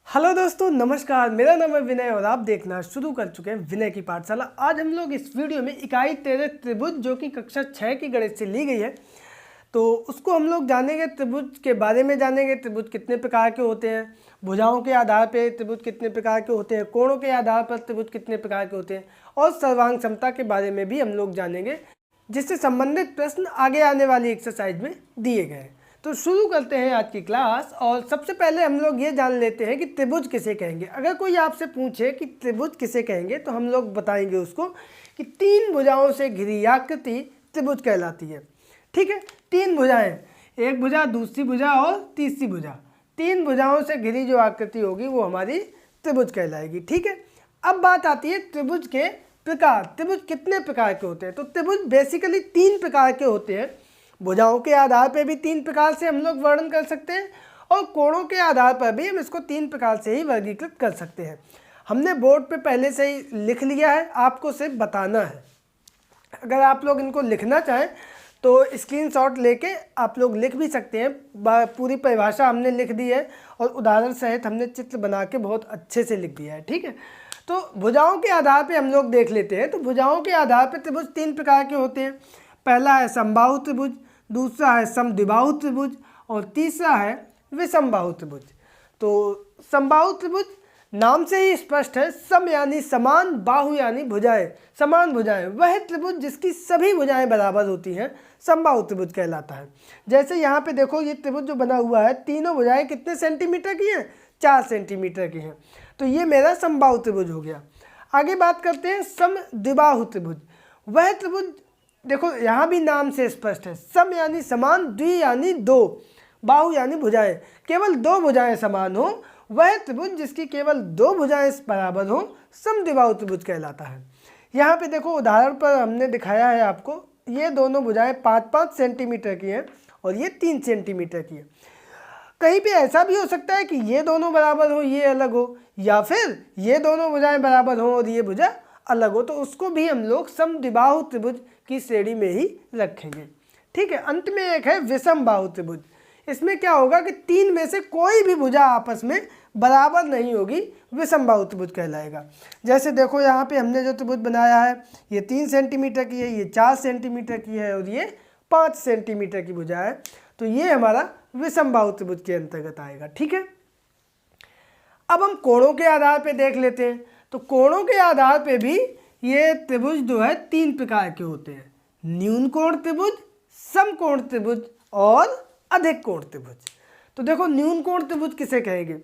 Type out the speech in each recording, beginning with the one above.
Hello दोस्तों, नमस्कार। मेरा नाम है विनय और आप देखना शुरू कर चुके हैं विनय की पाठशाला। आज हम लोग इस वीडियो में इकाई 13 त्रिभुज जो कि कक्षा 6 की गणित से ली गई है, तो उसको हम लोग जानेंगे। त्रिभुज के बारे में जानेंगे, त्रिभुज कितने प्रकार के होते हैं, भुजाओं के आधार पर त्रिभुज कितने प्रकार के होते हैं, कोणों के आधार पर त्रिभुज कितने प्रकार के होते हैं, और सर्वांग क्षमता के बारे में भी हम लोग जानेंगे, जिससे संबंधित प्रश्न आगे आने वाली एक्सरसाइज में दिए गए हैं। तो शुरू करते हैं आज की क्लास। और सबसे पहले हम लोग ये जान लेते हैं कि त्रिभुज किसे कहेंगे। अगर कोई आपसे पूछे कि त्रिभुज किसे कहेंगे तो हम लोग बताएंगे उसको कि तीन भुजाओं से घिरी आकृति त्रिभुज कहलाती है। ठीक है, तीन भुजाएं, एक भुजा, दूसरी भुजा और तीसरी भुजा, तीन भुजाओं से घिरी जो आकृति होगी वो हमारी त्रिभुज कहलाएगी। ठीक है, अब बात आती है त्रिभुज के प्रकार। त्रिभुज कितने प्रकार के होते हैं? तो त्रिभुज बेसिकली तीन प्रकार के होते हैं। भुजाओं के आधार पर भी तीन प्रकार से हम लोग वर्णन कर सकते हैं, और कोणों के आधार पर भी हम इसको तीन प्रकार से ही वर्गीकृत कर सकते हैं। हमने बोर्ड पे पहले से ही लिख लिया है, आपको सिर्फ बताना है। अगर आप लोग इनको लिखना चाहें तो स्क्रीनशॉट लेके आप लोग लिख भी सकते हैं। पूरी परिभाषा हमने लिख दी है और उदाहरण सहित हमने चित्र बना के बहुत अच्छे से लिख दिया है। ठीक है, तो भुजाओं के आधार पर हम लोग देख लेते हैं। तो भुजाओं के आधार पर त्रिभुज तीन प्रकार के होते हैं। पहला है समबाहु त्रिभुज, दूसरा है समद्विबाहु त्रिभुज, और तीसरा है विषमबाहु त्रिभुज। तो समबाहु त्रिभुज नाम से ही स्पष्ट है, सम यानी समान, बाहु यानी भुजाएं, समान भुजाएं। वह त्रिभुज जिसकी सभी भुजाएं बराबर होती हैं समबाहु त्रिभुज कहलाता है। जैसे यहाँ पे देखो, ये त्रिभुज जो बना हुआ है, तीनों भुजाएं कितने सेंटीमीटर की हैं? 4 सेंटीमीटर की हैं। तो ये मेरा समबाहु त्रिभुज हो गया। आगे बात करते हैं समद्विबाहु त्रिभुज। वह त्रिभुज देखो, यहाँ भी नाम से स्पष्ट है, सम यानी समान, द्वि यानी दो, बाहु यानी भुजाएं, केवल दो भुजाएं समान हो, वह त्रिभुज जिसकी केवल दो भुजाएं बराबर हो समद्विबाहु त्रिभुज कहलाता है। यहाँ पे देखो, उदाहरण पर हमने दिखाया है आपको, ये दोनों भुजाएं 5-5 सेंटीमीटर की हैं और ये 3 सेंटीमीटर की है। कहीं पे ऐसा भी हो सकता है कि ये दोनों बराबर हो, ये अलग हो, या फिर ये दोनों भुजाएं बराबर हो और ये भुजा अलग हो, तो उसको भी हम लोग समद्विबाहु त्रिभुज की श्रेणी में ही रखेंगे। ठीक है, अंत में एक है विषमबाहु त्रिभुज। इसमें क्या होगा कि तीन में से कोई भी भुजा आपस में बराबर नहीं होगी, विषमबाहु त्रिभुज कहलाएगा। जैसे देखो, यहाँ पे हमने जो त्रिभुज बनाया है, ये 3 सेंटीमीटर की है, ये 4 सेंटीमीटर की है और ये 5 सेंटीमीटर की भुजा है। तो ये हमारा विषमबाहु त्रिभुज के अंतर्गत आएगा। ठीक है, अब हम कोणों के आधार पर देख लेते हैं। तो कोणों के आधार पे भी ये त्रिभुज जो है तीन प्रकार के होते हैं, न्यून कोण त्रिभुज, समकोण त्रिभुज और अधिक कोण त्रिभुज। तो देखो, न्यून कोण त्रिभुज किसे कहेंगे?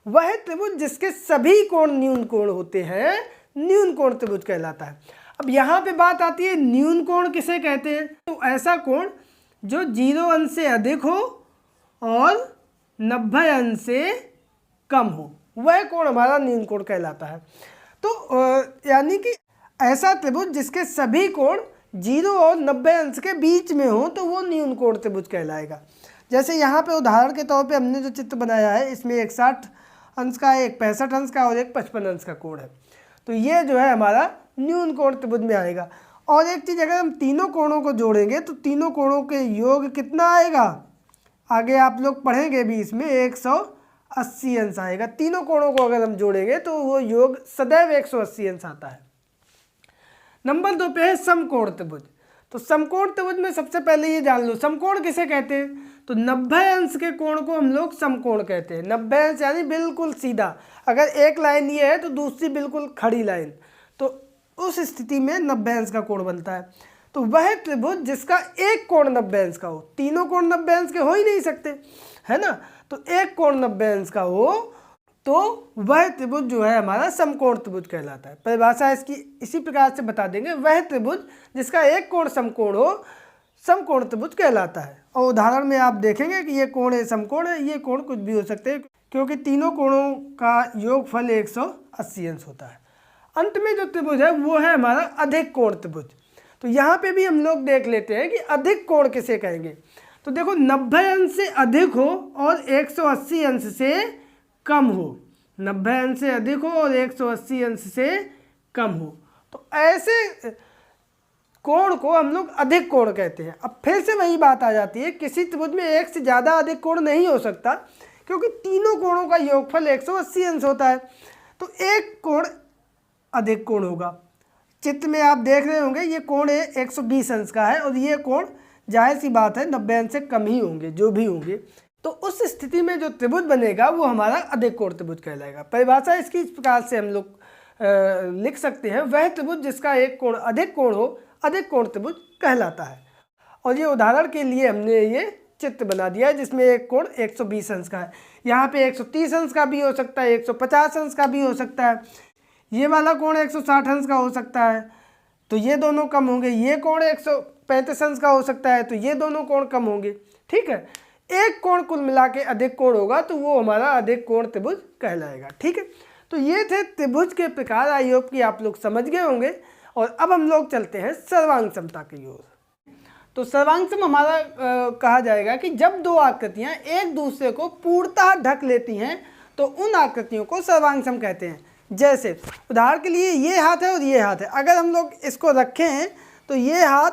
वह त्रिभुज जिसके सभी कोण न्यून कोण होते हैं न्यून कोण त्रिभुज कहलाता है। अब यहाँ पे बात आती है, न्यून कोण किसे कहते हैं? तो ऐसा कोण जो 0 अंश से अधिक हो और 90 अंश से कम हो, वह कोण हमारा न्यून कोण कहलाता है। तो यानी कि ऐसा त्रिभुज जिसके सभी कोण 0 और 90 अंश के बीच में हो, तो वो न्यून कोण त्रिभुज कहलाएगा। जैसे यहाँ पे उदाहरण के तौर पे हमने जो चित्र बनाया है, इसमें एक 60 अंश का, एक 65 अंश का और एक 55 अंश का कोण है। तो ये जो है हमारा न्यून कोण त्रिभुज में आएगा। और एक चीज़, अगर हम तीनों कोणों को जोड़ेंगे तो तीनों कोणों के योग कितना आएगा? आगे आप लोग पढ़ेंगे भी, इसमें 180 अंश आएगा। तीनों कोणों को अगर हम जोड़ेंगे तो वो योग सदैव 180 अंश आता है। नंबर 2 पे है समकोण त्रिभुज। तो समकोण त्रिभुज में सबसे पहले ये जान लो, समकोण किसे कहते हैं? तो 90 अंश के कोण को हम लोग समकोण कहते हैं। 90 अंश यानी बिल्कुल सीधा, अगर एक लाइन ये है तो दूसरी बिल्कुल खड़ी लाइन, तो उस स्थिति में 90 अंश का कोण बनता है। तो वह त्रिभुज जिसका एक कोण 90 अंश का हो, तीनों कोण 90 अंश के हो ही नहीं सकते, है ना। तो एक कोण 90 अंश का हो तो वह त्रिभुज जो है हमारा समकोण त्रिभुज कहलाता है। परिभाषा इसकी इसी प्रकार से बता देंगे, वह त्रिभुज जिसका एक कोण समकोण हो समकोण त्रिभुज कहलाता है। और उदाहरण में आप देखेंगे कि ये कोण है समकोण है, ये कोण कुछ भी हो सकते हैं, क्योंकि तीनों कोणों का योगफल 180 अंश होता है। अंत में जो त्रिभुज है वो है हमारा अधिक कोण त्रिभुज। तो यहाँ पे भी हम लोग देख लेते हैं कि अधिक कोण किसे कहेंगे। तो देखो, 90 अंश से अधिक हो और 180 अंश से कम हो, 90 अंश से अधिक हो और 180 अंश से कम हो, तो ऐसे कोण को हम लोग अधिक कोण कहते हैं। अब फिर से वही बात आ जाती है, किसी त्रिभुज में एक से ज़्यादा अधिक कोण नहीं हो सकता, क्योंकि तीनों कोणों का योगफल 180 अंश होता है। तो एक कोण अधिक कोण होगा। चित्र में आप देख रहे होंगे ये कोण 120 अंश का है और ये कोण जाहिर सी बात है 90 अंश से कम ही होंगे जो भी होंगे। तो उस स्थिति में जो त्रिभुज बनेगा वो हमारा अधिक कोण त्रिभुज कहलाएगा। परिभाषा इसकी इस प्रकार से हम लोग लिख सकते हैं, वह त्रिभुज जिसका एक कोण अधिक कोण हो अधिक कोण त्रिभुज कहलाता है। और ये उदाहरण के लिए हमने ये चित्र बना दिया है जिसमें एक कोण 120 अंश का है। यहाँ पे 130 अंश का भी हो सकता है, 150 अंश का भी हो सकता है, ये वाला कोण 160 अंश का हो सकता है, तो ये दोनों कम होंगे। ये कोण 135 अंश का हो सकता है, तो ये दोनों कोण कम होंगे। ठीक है, एक कोण कुल मिला के अधिक कोण होगा तो वो हमारा अधिक कोण त्रिभुज कहलाएगा। ठीक है, तो ये थे त्रिभुज के प्रकार। आई होप कि आप लोग समझ गए होंगे। और अब हम लोग चलते हैं सर्वांग समता की ओर। तो सर्वांग सम हमारा कहा जाएगा कि जब दो आकृतियां एक दूसरे को पूर्णतः ढक लेती हैं तो उन आकृतियों को सर्वांग सम कहते हैं। जैसे उदाहरण के लिए ये हाथ है और ये हाथ है, अगर हम लोग इसको रखें तो ये हाथ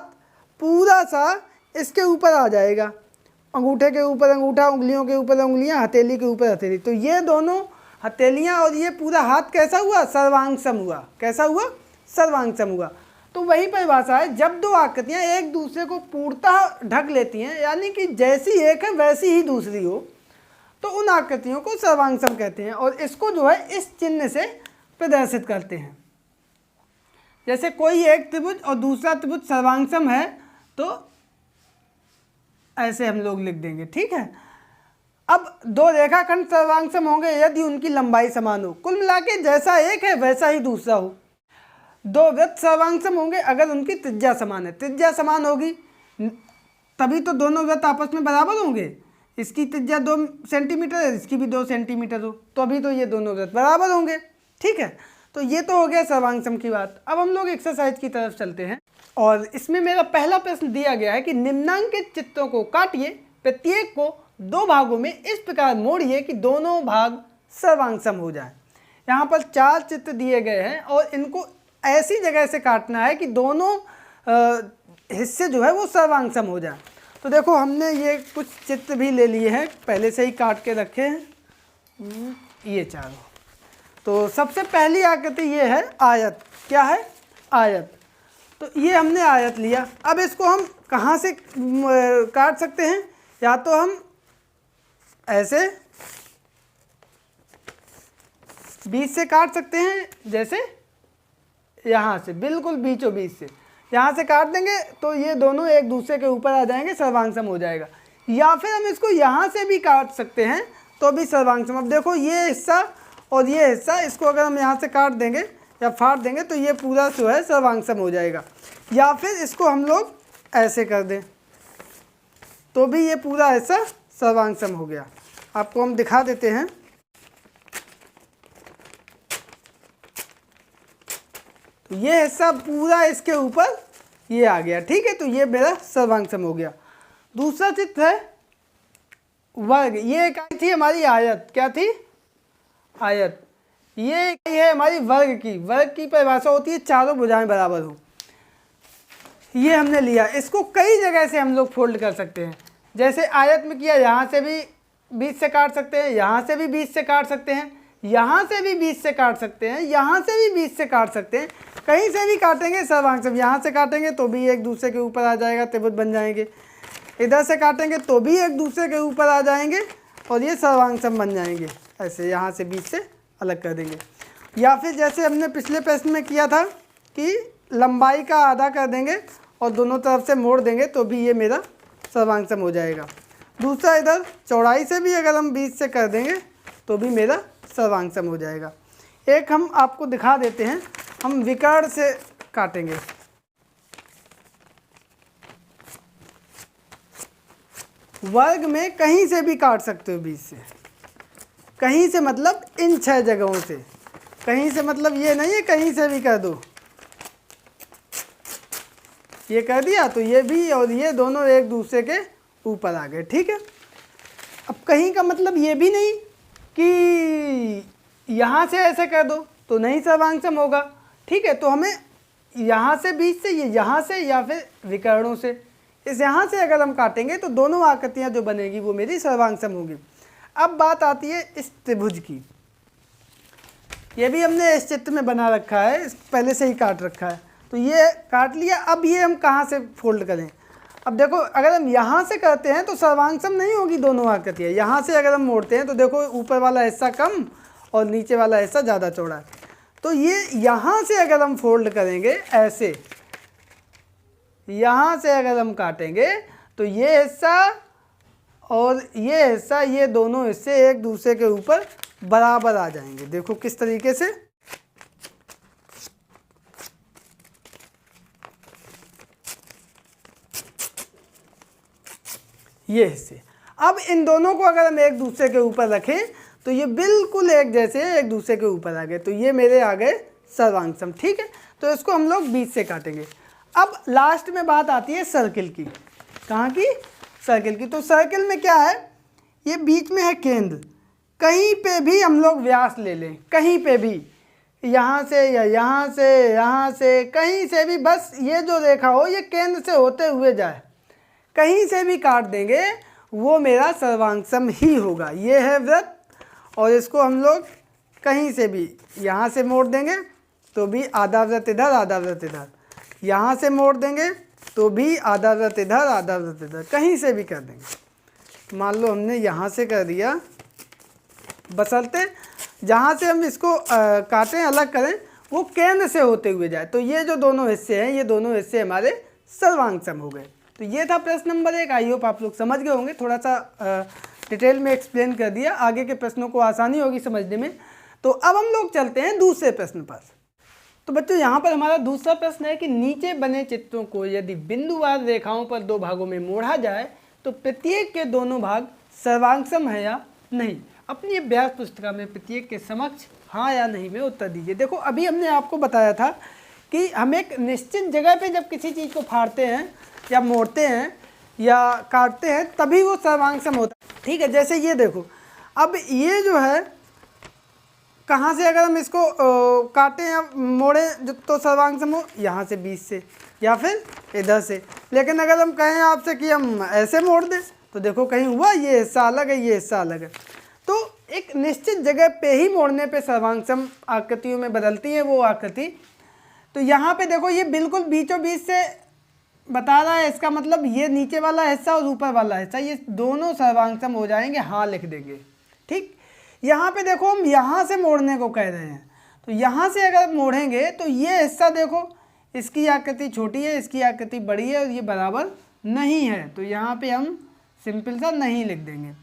पूरा सा इसके ऊपर आ जाएगा, अंगूठे के ऊपर अंगूठा, उंगलियों के ऊपर उंगलियां, हथेली के ऊपर हथेली। तो ये दोनों हथेलियां और ये पूरा हाथ कैसा हुआ? सर्वांग सम हुआ। कैसा हुआ? सर्वांग सम हुआ। तो वही परिभाषा है, जब दो आकृतियां एक दूसरे को पूर्णतः ढक लेती हैं, यानी कि जैसी एक है वैसी ही दूसरी हो, तो उन आकृतियों को सर्वांग सम कहते हैं। और इसको जो है इस चिन्ह से प्रदर्शित करते हैं। जैसे कोई एक त्रिभुज और दूसरा त्रिभुज सर्वांग सम है तो ऐसे हम लोग लिख देंगे। ठीक है, अब दो रेखाखंड सर्वांग सम होंगे यदि उनकी लंबाई समान हो। कुल मिला के जैसा एक है वैसा ही दूसरा हो। दो वृत्त सर्वांग सम होंगे अगर उनकी त्रिज्या समान है। त्रिज्या समान होगी तभी तो दोनों वृत्त आपस में बराबर होंगे। इसकी त्रिज्या 2 सेंटीमीटर है, इसकी भी 2 सेंटीमीटर हो, तो अभी तो ये दोनों वृत्त बराबर होंगे। ठीक है, तो ये तो हो गया सर्वांग सम की बात। अब हम लोग एक्सरसाइज की तरफ चलते हैं और इसमें मेरा पहला प्रश्न दिया गया है कि निम्नांकित चित्रों को काटिए, प्रत्येक को 2 भागों में इस प्रकार मोड़िए कि दोनों भाग सर्वांग सम हो जाए। यहाँ पर 4 चित्र दिए गए हैं और इनको ऐसी जगह से काटना है कि दोनों हिस्से जो है वो सर्वांग सम हो जाए। तो देखो हमने ये कुछ चित्र भी ले लिए हैं, पहले से ही काट के रखे हैं ये चारों। तो सबसे पहली आकृति ये है आयत। क्या है? आयत। तो ये हमने आयत लिया। अब इसको हम कहाँ से काट सकते हैं? या तो हम ऐसे बीच से काट सकते हैं, जैसे यहाँ से बिल्कुल बीचों बीच से यहाँ से काट देंगे तो ये दोनों एक दूसरे के ऊपर आ जाएंगे, सर्वांग सम हो जाएगा। या फिर हम इसको यहाँ से भी काट सकते हैं तो भी सर्वांग सम। अब देखो ये हिस्सा और ये हिस्सा, इसको अगर हम यहाँ से काट देंगे या फाड़ देंगे तो ये पूरा जो है सर्वांग सम हो जाएगा। या फिर इसको हम लोग ऐसे कर दें तो भी ये पूरा हिस्सा सर्वांग सम हो गया। आपको हम दिखा देते हैं। तो ये हिस्सा पूरा इसके ऊपर ये आ गया। ठीक है, तो ये मेरा सर्वांग सम हो गया। दूसरा चित्र है वर्ग। ये क्या थी? हमारी आयत। क्या थी? आयत। ये है हमारी वर्ग की। वर्ग की परिभाषा होती है चारों भुजाएं बराबर हो। ये हमने लिया, इसको कई जगह से हम लोग फोल्ड कर सकते हैं। जैसे आयत में किया, यहाँ से भी बीच से काट सकते हैं, यहाँ से भी बीच से काट सकते हैं, यहाँ से भी बीच से काट सकते हैं, यहाँ से भी बीच से काट सकते हैं, कहीं से भी काटेंगे सर्वांग सम। यहाँ से काटेंगे तो भी एक दूसरे के ऊपर आ जाएगा, त्रिभुज बन जाएंगे। इधर से काटेंगे तो भी एक दूसरे के ऊपर आ जाएंगे और ये सर्वांग सम बन जाएंगे। ऐसे यहाँ से बीच से अलग कर देंगे। या फिर जैसे हमने पिछले प्रश्न में किया था कि लंबाई का आधा कर देंगे और दोनों तरफ से मोड़ देंगे तो भी ये मेरा सर्वांग सम हो जाएगा। दूसरा, इधर चौड़ाई से भी अगर हम बीच से कर देंगे तो भी मेरा सर्वांग सम हो जाएगा। एक हम आपको दिखा देते हैं, हम विकर्ण से काटेंगे। वर्ग में कहीं से भी काट सकते हो बीच से। कहीं से मतलब इन 6 जगहों से। कहीं से मतलब ये नहीं है कहीं से भी कर दो। ये कर दिया तो ये भी और ये दोनों एक दूसरे के ऊपर आ गए। ठीक है, अब कहीं का मतलब ये भी नहीं कि यहाँ से ऐसे कर दो तो नहीं सर्वांग सम होगा। ठीक है, तो हमें यहाँ से बीच से, ये यहाँ से या फिर विकर्णों से, इस यहाँ से अगर हम काटेंगे तो दोनों आकृतियाँ जो बनेगी वो मेरी सर्वांग सम होगी। अब बात आती है इस त्रिभुज की। ये भी हमने इस चित्र में बना रखा है, पहले से ही काट रखा है, तो ये काट लिया। अब ये हम कहाँ से फोल्ड करें? अब देखो, अगर हम यहाँ से करते हैं तो सर्वांग सम नहीं होगी दोनों आकृतियाँ। यहाँ से अगर हम मोड़ते हैं तो देखो ऊपर वाला हिस्सा कम और नीचे वाला हिस्सा ज़्यादा चौड़ा है। तो ये यहाँ से अगर हम फोल्ड करेंगे ऐसे, यहाँ से अगर हम काटेंगे तो ये हिस्सा और ये हिस्सा, ये दोनों हिस्से एक दूसरे के ऊपर बराबर आ जाएंगे। देखो किस तरीके से, ये हिस्से। अब इन दोनों को अगर हम एक दूसरे के ऊपर रखें तो ये बिल्कुल एक जैसे एक दूसरे के ऊपर आ गए, तो ये मेरे आ गए सर्वांग सम। ठीक है, तो इसको हम लोग बीच से काटेंगे। अब लास्ट में बात आती है सर्किल की। कहाँ की? सर्किल की। तो सर्किल में क्या है, ये बीच में है केंद्र। कहीं पे भी हम लोग व्यास ले लें, कहीं पे भी, यहाँ से या यहाँ से कहीं से भी, बस ये जो रेखा हो ये केंद्र से होते हुए जाए, कहीं से भी काट देंगे वो मेरा सर्वांग सम ही होगा। ये है वृत्त, और इसको हम लोग कहीं से भी, यहाँ से मोड़ देंगे तो भी आधा वृत्त इधर आधा वृत्त इधर, यहाँ से मोड़ देंगे तो भी आधा वृत्त इधर आधा वृत्त इधर, कहीं से भी कर देंगे। मान लो हमने यहाँ से कर दिया, बशर्ते जहाँ से हम इसको काटें, अलग करें, वो केंद्र से होते हुए जाए। तो ये जो दोनों हिस्से हैं, ये दोनों हिस्से हमारे सर्वांग सम हो गए। तो ये था प्रश्न नंबर 1। आई होप आप लोग समझ गए होंगे, थोड़ा सा डिटेल में एक्सप्लेन कर दिया, आगे के प्रश्नों को आसानी होगी समझने में। तो अब हम लोग चलते हैं दूसरे प्रश्न पर। तो बच्चों यहाँ पर हमारा दूसरा प्रश्न है कि नीचे बने चित्रों को यदि बिंदुवार रेखाओं पर दो भागों में मोड़ा जाए तो प्रत्येक के दोनों भाग सर्वांग सम है या नहीं। अपनी अभ्यास पुस्तिका में प्रत्येक के समक्ष हाँ या नहीं में उत्तर दीजिए। देखो, अभी हमने आपको बताया था कि हम एक निश्चित जगह पे जब किसी चीज़ को फाड़ते हैं या मोड़ते हैं या काटते हैं तभी वो सर्वांग सम होता है। ठीक है, जैसे ये देखो, अब ये जो है, कहाँ से अगर हम इसको काटें या मोड़ें तो सर्वांग सम हो, यहाँ से बीच से या फिर इधर से। लेकिन अगर हम कहें आपसे कि हम ऐसे मोड़ दें तो देखो कहीं हुआ, ये हिस्सा अलग है, ये हिस्सा अलग है। तो एक निश्चित जगह पे ही मोड़ने पे सर्वांग सम आकृतियों में बदलती है वो आकृति। तो यहाँ पे देखो, ये बिल्कुल बीचों बीच से बता रहा है, इसका मतलब ये नीचे वाला हिस्सा और ऊपर वाला हिस्सा ये दोनों सर्वांग सम हो जाएंगे, हाँ लिख देंगे। ठीक, यहाँ पे देखो हम यहाँ से मोड़ने को कह रहे हैं, तो यहाँ से अगर मोड़ेंगे तो ये हिस्सा देखो, इसकी आकृति छोटी है, इसकी आकृति बड़ी है और ये बराबर नहीं है, तो यहाँ पे हम सिंपल सा नहीं लिख देंगे।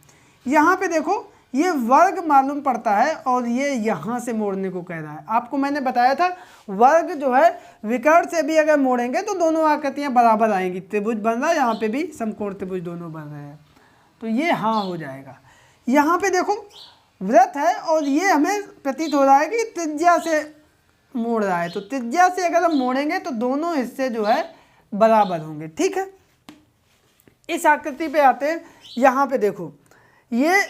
यहाँ पे देखो ये वर्ग मालूम पड़ता है और ये यहाँ से मोड़ने को कह रहा है। आपको मैंने बताया था वर्ग जो है विकर्ण से भी अगर मोड़ेंगे तो दोनों आकृतियाँ बराबर आएंगी। त्रिभुज बन रहा है, यहाँ पे भी समकोण त्रिभुज दोनों बन रहे हैं, तो ये हाँ हो जाएगा। यहाँ पे देखो वृत्त है और ये हमें प्रतीत हो रहा है कि त्रिज्या से मोड़ रहा है, तो त्रिज्या से अगर हम मोड़ेंगे तो दोनों हिस्से जो है बराबर होंगे। ठीक है, इस आकृति पे आते हैं। यहाँ पे देखो ये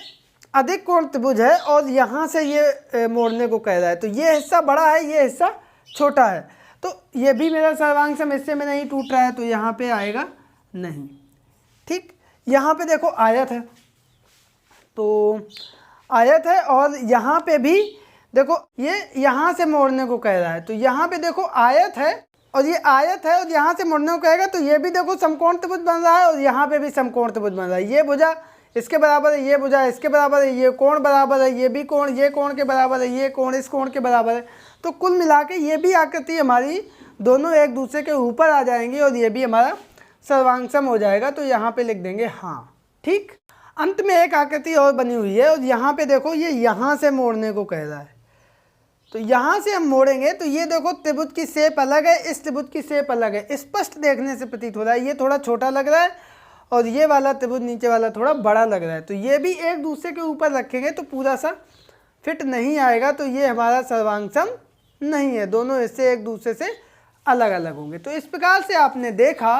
अधिक कोण त्रिभुज है और यहाँ से ये मोड़ने को कह रहा है, तो ये हिस्सा बड़ा है, ये हिस्सा छोटा है, तो ये भी मेरा सर्वांग सम हिस्से में नहीं टूट रहा है, तो यहाँ पे आएगा नहीं। ठीक, यहाँ पे देखो आयत है, तो आयत है और यहाँ पे भी देखो ये यहाँ से मोड़ने को कह रहा है, तो यहाँ पे देखो आयत है और ये आयत है और यहाँ से मोड़ने को कहेगा, तो ये भी देखो समकोण त्रिभुज बन रहा है और यहाँ पे भी समकोण त्रिभुज बन रहा है। ये भुजा इसके बराबर है, ये भुजा इसके बराबर है, ये कोण बराबर है, ये भी कोण ये कोण के बराबर है, ये कोण इस कोण के बराबर है। तो कुल मिला के ये भी आकृति हमारी दोनों एक दूसरे के ऊपर आ जाएंगी और ये भी हमारा सर्वांग सम हो जाएगा, तो यहाँ पे लिख देंगे हाँ। ठीक, अंत में एक आकृति और बनी हुई है और यहाँ पे देखो ये यहाँ से मोड़ने को कह रहा है, तो यहाँ से हम मोड़ेंगे तो ये देखो त्रिभुज की शेप अलग है, इस त्रिभुज की शेप अलग है, स्पष्ट देखने से प्रतीत हो रहा है। ये थोड़ा छोटा लग रहा है और ये वाला त्रिभुज नीचे वाला थोड़ा बड़ा लग रहा है, तो ये भी एक दूसरे के ऊपर रखेंगे तो पूरा सा फिट नहीं आएगा, तो ये हमारा सर्वांग सम नहीं है, दोनों हिस्से एक दूसरे से अलग अलग होंगे। तो इस प्रकार से आपने देखा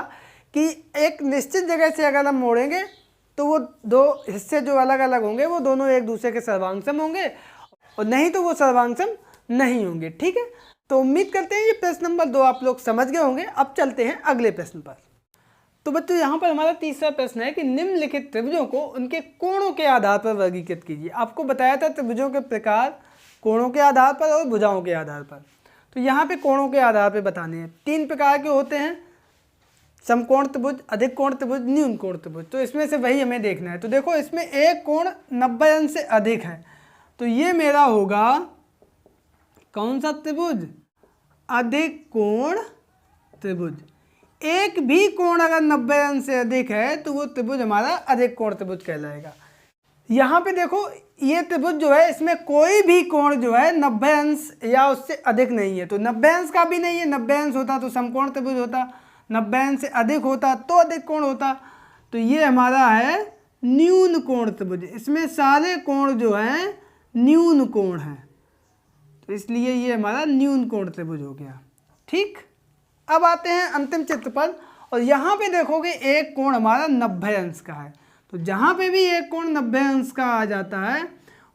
कि एक निश्चित जगह से अगर हम मोड़ेंगे तो वो दो हिस्से जो अलग अलग होंगे वो दोनों एक दूसरे के सर्वांग सम होंगे और नहीं तो वो सर्वांग सम नहीं होंगे। ठीक है, तो उम्मीद करते हैं ये प्रश्न नंबर 2 आप लोग समझ गए होंगे। अब चलते हैं अगले प्रश्न पर। तो बच्चों यहाँ पर हमारा तीसरा प्रश्न है कि निम्नलिखित त्रिभुजों को उनके कोणों के आधार पर वर्गीकृत कीजिए। आपको बताया था त्रिभुजों के प्रकार कोणों के आधार पर और भुजाओं के आधार पर। तो यहाँ पे कोणों के आधार पर बताने हैं। 3 प्रकार के होते हैं, समकोण त्रिभुज, अधिक कोण त्रिभुज, न्यून कोण त्रिभुज। तो इसमें से वही हमें देखना है। तो देखो इसमें एक कोण 90 अंश से अधिक है, तो ये मेरा होगा कौन सा त्रिभुज? अधिक कोण त्रिभुज। एक भी कोण अगर 90 अंश से अधिक है तो वो त्रिभुज हमारा अधिक कोण त्रिभुज कहलाएगा। यहाँ पे देखो ये त्रिभुज जो है इसमें कोई भी कोण जो है 90 अंश या उससे अधिक नहीं है। तो 90 अंश का भी नहीं है, 90 अंश होता तो समकोण त्रिभुज होता, 90 अंश से अधिक होता तो अधिक कोण होता। तो ये हमारा है न्यून कोण त्रिभुज। इसमें सारे कोण जो हैं न्यून कोण हैं, तो इसलिए ये हमारा न्यून कोण त्रिभुज हो गया। ठीक, अब आते हैं अंतिम चित्र पर और यहाँ पे देखोगे एक कोण हमारा 90 अंश का है। तो जहाँ पे भी एक कोण 90 अंश का आ जाता है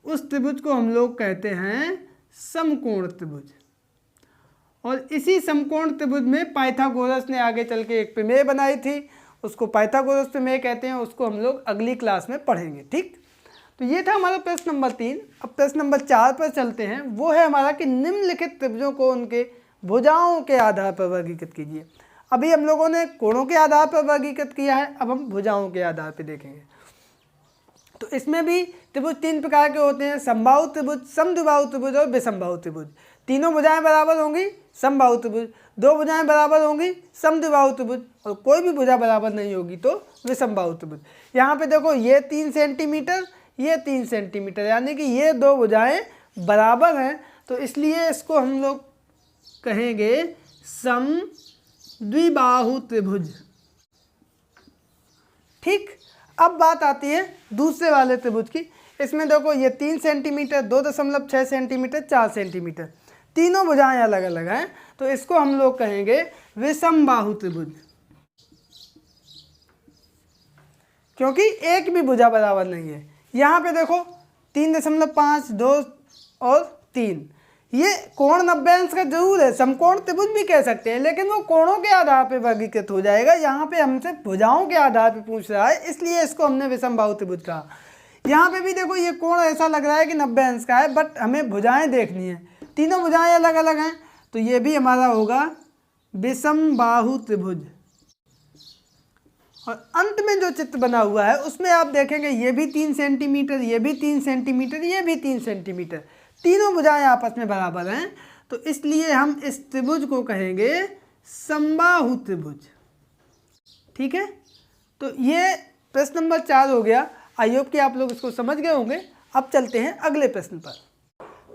उस त्रिभुज को हम लोग कहते हैं समकोण त्रिभुज। और इसी समकोण त्रिभुज में पाइथागोरस ने आगे चल के एक प्रमेय बनाई थी, उसको पाइथागोरस प्रमेय कहते हैं। उसको हम लोग अगली क्लास में पढ़ेंगे। ठीक, तो ये था हमारा प्रश्न नंबर 3। अब प्रश्न नंबर 4 पर चलते हैं। वो है हमारा कि निम्नलिखित त्रिभुजों को उनके भुजाओं के आधार पर वर्गीकृत कीजिए। अभी हम लोगों ने कोणों के आधार पर वर्गीकृत किया है, अब हम भुजाओं के आधार पर देखेंगे। तो इसमें भी त्रिभुज 3 प्रकार के होते हैं, समबाहु त्रिभुज, समद्विबाहु त्रिभुज और विषमबाहु त्रिभुज। तीनों भुजाएं बराबर होंगी समबाहु त्रिभुज, 2 भुजाएं बराबर होंगी समद्विबाहु त्रिभुज और कोई भी भुजा बराबर नहीं होगी तो विषमबाहु त्रिभुज। यहाँ पे देखो ये 3 सेंटीमीटर, ये 3 सेंटीमीटर, यानी कि ये 2 भुजाएं बराबर हैं, तो इसलिए इसको हम लोग कहेंगे समद्विबाहु त्रिभुज। ठीक, अब बात आती है दूसरे वाले त्रिभुज की। इसमें देखो ये 3 सेंटीमीटर, 2.6 सेंटीमीटर, 4 सेंटीमीटर, तीनों भुजाएं अलग अलग हैं, तो इसको हम लोग कहेंगे विषमबाहु त्रिभुज, क्योंकि एक भी भुजा बराबर नहीं है। यहाँ पे देखो 3.5, 2 और 3, ये कोण 90 अंश का जरूर है, समकोण त्रिभुज भी कह सकते हैं, लेकिन वो कोणों के आधार पे वर्गीकृत हो जाएगा। यहाँ पे हमसे भुजाओं के आधार पे पूछ रहा है, इसलिए इसको हमने विषमबाहु त्रिभुज कहा। यहाँ पे भी देखो ये कोण ऐसा लग रहा है कि 90 अंश का है, बट हमें भुजाएं देखनी है, तीनों भुजाएं अलग अलग हैं, तो ये भी हमारा होगा विषमबाहु त्रिभुज। और अंत में जो चित्र बना हुआ है उसमें आप देखेंगे ये भी 3 सेंटीमीटर, ये भी 3 सेंटीमीटर, ये भी 3 सेंटीमीटर, तीनों भुजाएं आपस में बराबर हैं, तो इसलिए हम इस त्रिभुज को कहेंगे समबाहु त्रिभुज। ठीक है, तो ये प्रश्न नंबर 4 हो गया। आई होप कि आप लोग इसको समझ गए होंगे। अब चलते हैं अगले प्रश्न पर।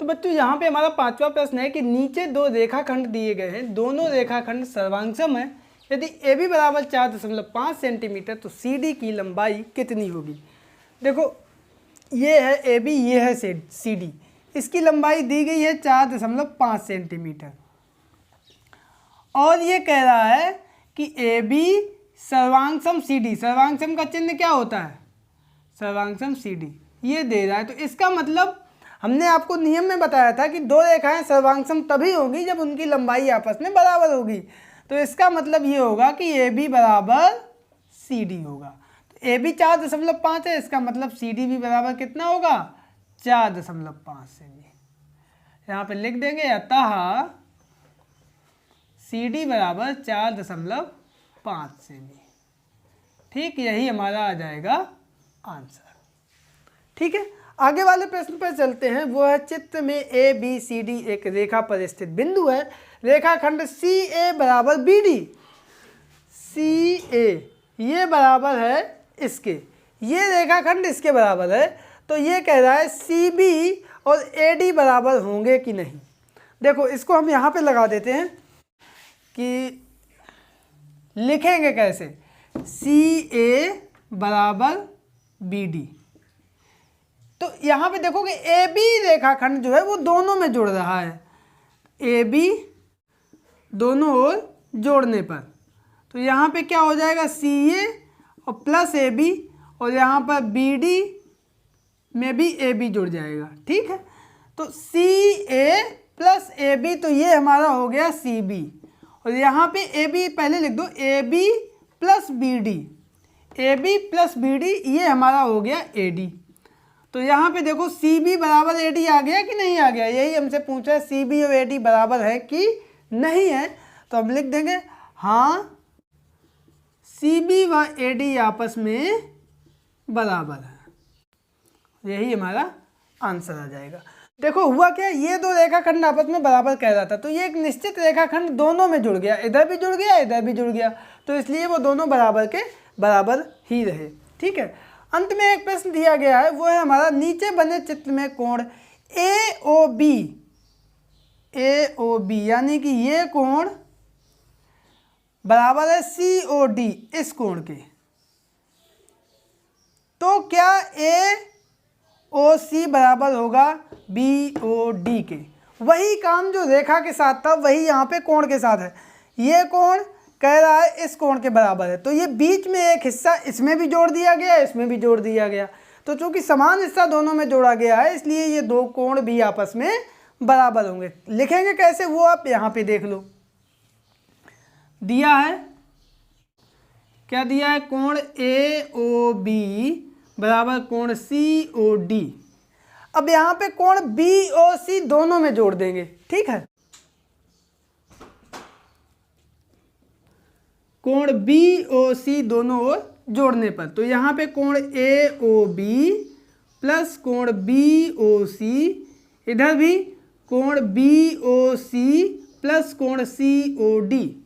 तो बच्चों यहाँ पे हमारा 5वां प्रश्न है कि नीचे 2 रेखाखंड दिए गए हैं, दोनों रेखाखंड सर्वांगसम है। यदि ए बी बराबर 4.5 सेंटीमीटर तो सी डी की लंबाई कितनी होगी? देखो ये है ए बी, ये है सी डी, इसकी लंबाई दी गई है 4.5 सेंटीमीटर और ये कह रहा है कि ए बी सर्वांगसम सी डी, सर्वांगसम का चिन्ह क्या होता है? सर्वांगसम सी डी, ये दे रहा है। तो इसका मतलब हमने आपको नियम में बताया था कि 2 रेखाएं सर्वांगसम तभी होगी जब उनकी लंबाई आपस में बराबर होगी। तो इसका मतलब ये होगा कि ए बी बराबर सी डी होगा। तो ए बी 4.5 है, इसका मतलब सी डी भी बराबर कितना होगा? 4.5 सेमी। यहाँ पे लिख देंगे अतः सी डी बराबर 4.5 सेमी। ठीक, यही हमारा आ जाएगा आंसर। ठीक है, आगे वाले प्रश्न पर चलते हैं। वो है चित्र में ए बी सी डी एक रेखा पर स्थित बिंदु है, रेखाखंड सी ए बराबर बी डी, सी ए ये बराबर है इसके, ये रेखाखंड इसके बराबर है, तो ये कह रहा है सी बी और ए डी बराबर होंगे कि नहीं। देखो इसको हम यहाँ पे लगा देते हैं कि लिखेंगे कैसे, सी ए बराबर बी डी। तो यहाँ पे देखोगे ए बी रेखाखंड जो है वो दोनों में जुड़ रहा है, ए बी दोनों ओर जोड़ने पर, तो यहाँ पे क्या हो जाएगा सी ए और प्लस ए बी, और यहाँ पर बी डी में भी ए बी जुड़ जाएगा। ठीक है, तो सी ए प्लस ए बी, तो ये हमारा हो गया सी बी, और यहाँ पे ए बी पहले लिख दो, A B plus B D, A B plus B D, ये हमारा हो गया ए डी। तो यहाँ पे देखो सी बी बराबर ए डी आ गया कि नहीं आ गया, यही हमसे पूछा है सी बी और ए डी बराबर है कि नहीं है। तो हम लिख देंगे हाँ सी बी व ए डी आपस में बराबर है, यही हमारा आंसर आ जाएगा। देखो हुआ क्या, ये दो रेखाखंड आपस में बराबर कह रहा था, तो ये एक निश्चित रेखाखंड दोनों में जुड़ गया, इधर भी जुड़ गया इधर भी जुड़ गया, तो इसलिए वो दोनों बराबर के बराबर ही रहे। ठीक है, अंत में एक प्रश्न दिया गया है, वो है हमारा नीचे बने चित्र में कोण ए ओ बी यानी कि ये कोण बराबर है सी ओ डी इस कोण के, तो क्या ए ओ सी बराबर होगा बी ओ डी के। वही काम जो रेखा के साथ था वही यहाँ पे कोण के साथ है। ये कोण कह रहा है इस कोण के बराबर है, तो ये बीच में एक हिस्सा इसमें भी जोड़ दिया गया, इसमें भी जोड़ दिया गया, तो चूंकि समान हिस्सा दोनों में जोड़ा गया है इसलिए ये दो कोण भी आपस में बराबर होंगे। लिखेंगे कैसे वो आप यहाँ पे देख लो, दिया है क्या दिया है, कोण ए ओ बी बराबर कोण सी ओ डी। अब यहाँ पे कोण बी ओ सी दोनों में जोड़ देंगे। ठीक है, कोण बी ओ सी दोनों ओर जोड़ने पर, तो यहाँ पे कोण ए ओ बी प्लस कोण बी ओ सी, इधर भी कोण बी ओ सी प्लस कोण सी ओ डी।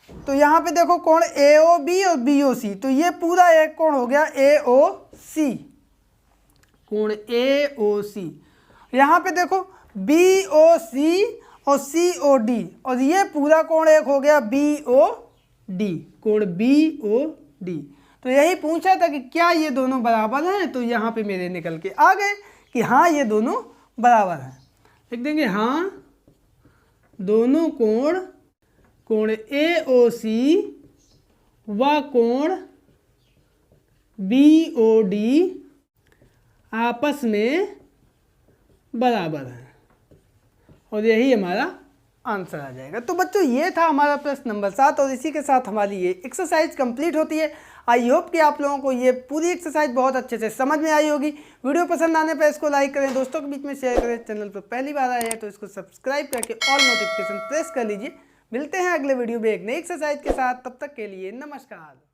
तो यहाँ पे देखो कोण ए ओ बी और बी ओ सी, तो ये पूरा एक कोण हो गया ए ओ सी, कोण ए ओ सी। यहाँ पे देखो बी ओ सी और सी ओ डी, और ये पूरा कोण एक हो गया बी ओ डी, कोण बी ओ डी। तो यही पूछा था कि क्या ये दोनों बराबर हैं, तो यहाँ पे मेरे निकल के आ गए कि हाँ ये दोनों बराबर हैं। लिख देंगे हाँ दोनों कोण कोण ए ओ सी व कोण बी ओ डी आपस में बराबर है, और यही हमारा आंसर आ जाएगा। तो बच्चों ये था हमारा प्रश्न नंबर 7, और इसी के साथ हमारी ये एक्सरसाइज कंप्लीट होती है। आई होप कि आप लोगों को ये पूरी एक्सरसाइज बहुत अच्छे से समझ में आई होगी। वीडियो पसंद आने पर इसको लाइक करें, दोस्तों के बीच में शेयर करें, चैनल पर पहली बार आए हैं तो इसको सब्सक्राइब करके ऑल नोटिफिकेशन प्रेस कर लीजिए। मिलते हैं अगले वीडियो में एक नई एक्सरसाइज के साथ, तब तक के लिए नमस्कार।